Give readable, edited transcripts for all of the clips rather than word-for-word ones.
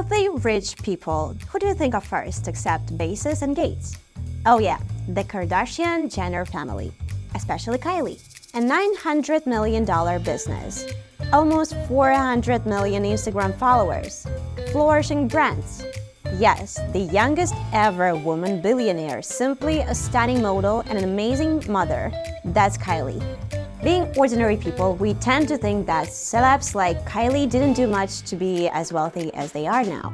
Wealthy, rich people. Who do you think of first, except Bezos and Gates? Oh yeah, the Kardashian Jenner family, especially Kylie. A $900 million business, almost 400 million Instagram followers, flourishing brands. Yes, the youngest ever woman billionaire, simply a stunning model and an amazing mother. That's Kylie. Being ordinary people, we tend to think that celebs like Kylie didn't do much to be as wealthy as they are now.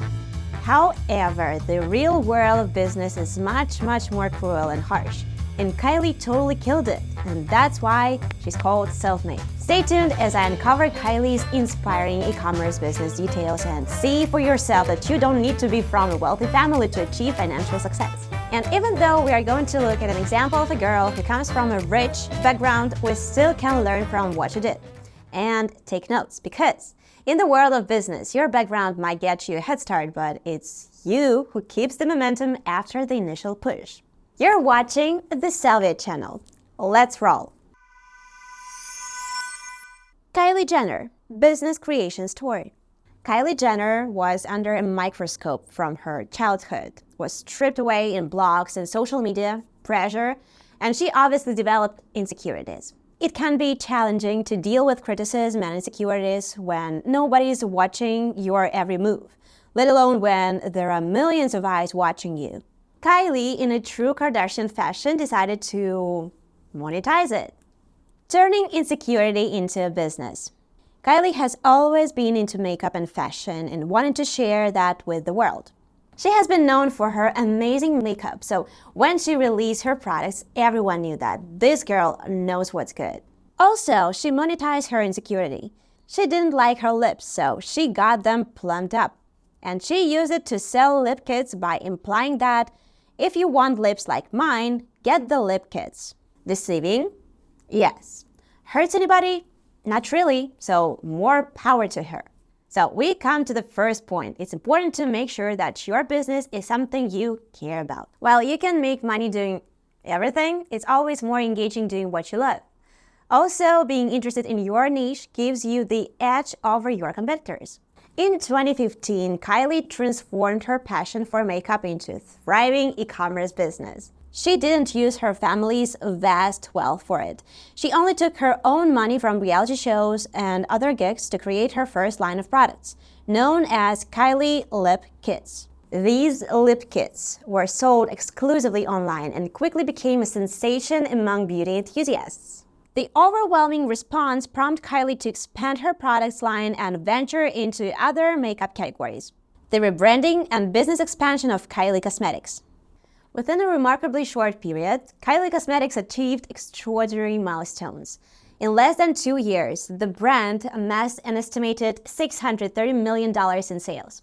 However, the real world of business is much more cruel and harsh. And Kylie totally killed it, and that's why she's called self-made. Stay tuned as I uncover Kylie's inspiring e-commerce business details and see for yourself that you don't need to be from a wealthy family to achieve financial success. And even though we are going to look at an example of a girl who comes from a rich background, we still can learn from what she did. And take notes, because in the world of business, your background might get you a head start, but it's you who keeps the momentum after the initial push. You're watching the Sellvia channel. Let's roll! Kylie Jenner, business creation story. Kylie Jenner was under a microscope from her childhood, was stripped away in blogs and social media, pressure, and she obviously developed insecurities. It can be challenging to deal with criticism and insecurities when nobody's watching your every move, let alone when there are millions of eyes watching you. Kylie, in a true Kardashian fashion, decided to monetize it, turning insecurity into a business. Kylie has always been into makeup and fashion and wanted to share that with the world. She has been known for her amazing makeup, so when she released her products, everyone knew that this girl knows what's good. Also, she monetized her insecurity. She didn't like her lips, so she got them plumped up. And she used it to sell lip kits by implying that if you want lips like mine, get the lip kits. Deceiving? Yes. Hurts anybody? Not really, so more power to her. So we come to the first point. It's important to make sure that your business is something you care about. While you can make money doing everything, it's always more engaging doing what you love. Also, being interested in your niche gives you the edge over your competitors. In 2015, Kylie transformed her passion for makeup into a thriving e-commerce business. She didn't use her family's vast wealth for it. She only took her own money from reality shows and other gigs to create her first line of products, known as Kylie Lip Kits. These lip kits were sold exclusively online and quickly became a sensation among beauty enthusiasts. The overwhelming response prompted Kylie to expand her products line and venture into other makeup categories. The rebranding and business expansion of Kylie Cosmetics. Within a remarkably short period, Kylie Cosmetics achieved extraordinary milestones. In less than 2 years, the brand amassed an estimated $630 million in sales.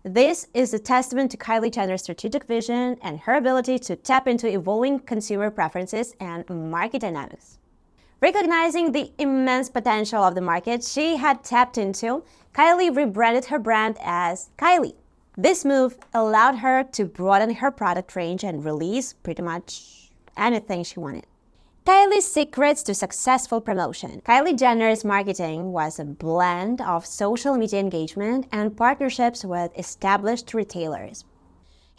This is a testament to Kylie Jenner's strategic vision and her ability to tap into evolving consumer preferences and market dynamics. Recognizing the immense potential of the market she had tapped into, Kylie rebranded her brand as Kylie. This move allowed her to broaden her product range and release pretty much anything she wanted. Kylie's secrets to successful promotion. Kylie Jenner's marketing was a blend of social media engagement and partnerships with established retailers.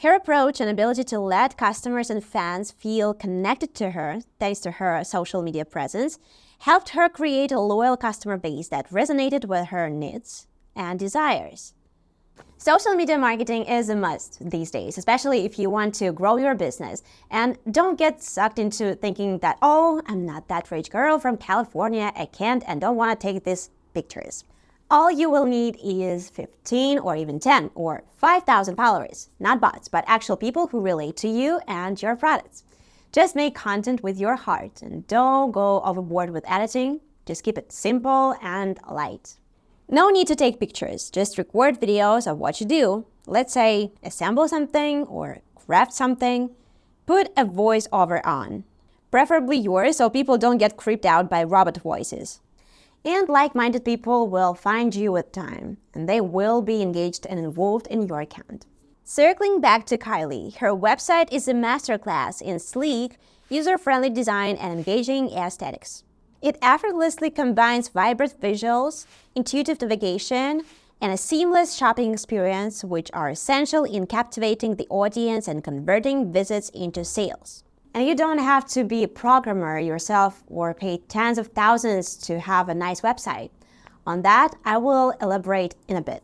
Her approach and ability to let customers and fans feel connected to her, thanks to her social media presence, helped her create a loyal customer base that resonated with her needs and desires. Social media marketing is a must these days, especially if you want to grow your business. And don't get sucked into thinking that, oh, I'm not that rich girl from California, I can't and don't want to take these pictures. All you will need is 15 or even 10 or 5,000 followers, not bots, but actual people who relate to you and your products. Just make content with your heart and don't go overboard with editing. Just keep it simple and light. No need to take pictures, just record videos of what you do. Let's say assemble something or craft something. Put a voiceover on, preferably yours so people don't get creeped out by robot voices. And like-minded people will find you with time, and they will be engaged and involved in your account. Circling back to Kylie, her website is a masterclass in sleek, user-friendly design and engaging aesthetics. It effortlessly combines vibrant visuals, intuitive navigation, and a seamless shopping experience, which are essential in captivating the audience and converting visits into sales. And you don't have to be a programmer yourself or pay tens of thousands to have a nice website. On that, I will elaborate in a bit.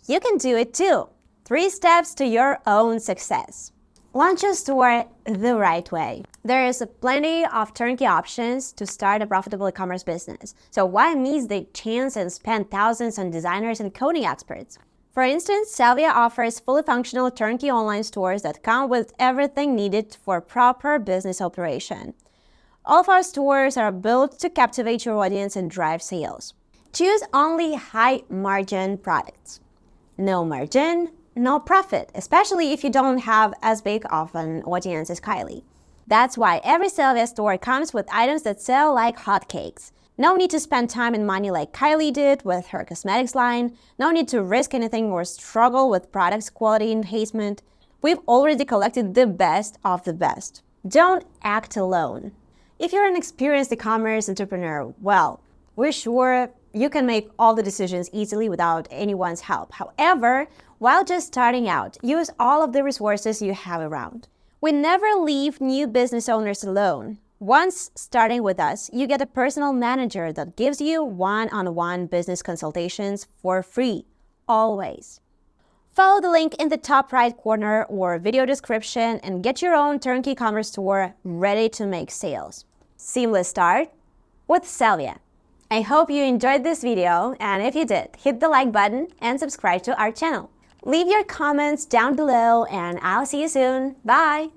You can do it too. 3 steps to your own success. Launch a store the right way. There is plenty of turnkey options to start a profitable e-commerce business. So why miss the chance and spend thousands on designers and coding experts? For instance, Sellvia offers fully functional turnkey online stores that come with everything needed for proper business operation. All of our stores are built to captivate your audience and drive sales. Choose only high-margin products. No margin, no profit, especially if you don't have as big of an audience as Kylie. That's why every Sellvia store comes with items that sell like hotcakes. No need to spend time and money like Kylie did with her cosmetics line. No need to risk anything or struggle with products quality enhancement. We've already collected the best of the best. Don't act alone. If you're an experienced e-commerce entrepreneur, well, we're sure you can make all the decisions easily without anyone's help. However, while just starting out, use all of the resources you have around. We never leave new business owners alone. Once starting with us, you get a personal manager that gives you one-on-one business consultations for free, always. Follow the link in the top right corner or video description and get your own turnkey commerce store ready to make sales. Seamless start with Sellvia. I hope you enjoyed this video, and if you did, hit the like button and subscribe to our channel. Leave your comments down below, and I'll see you soon. Bye!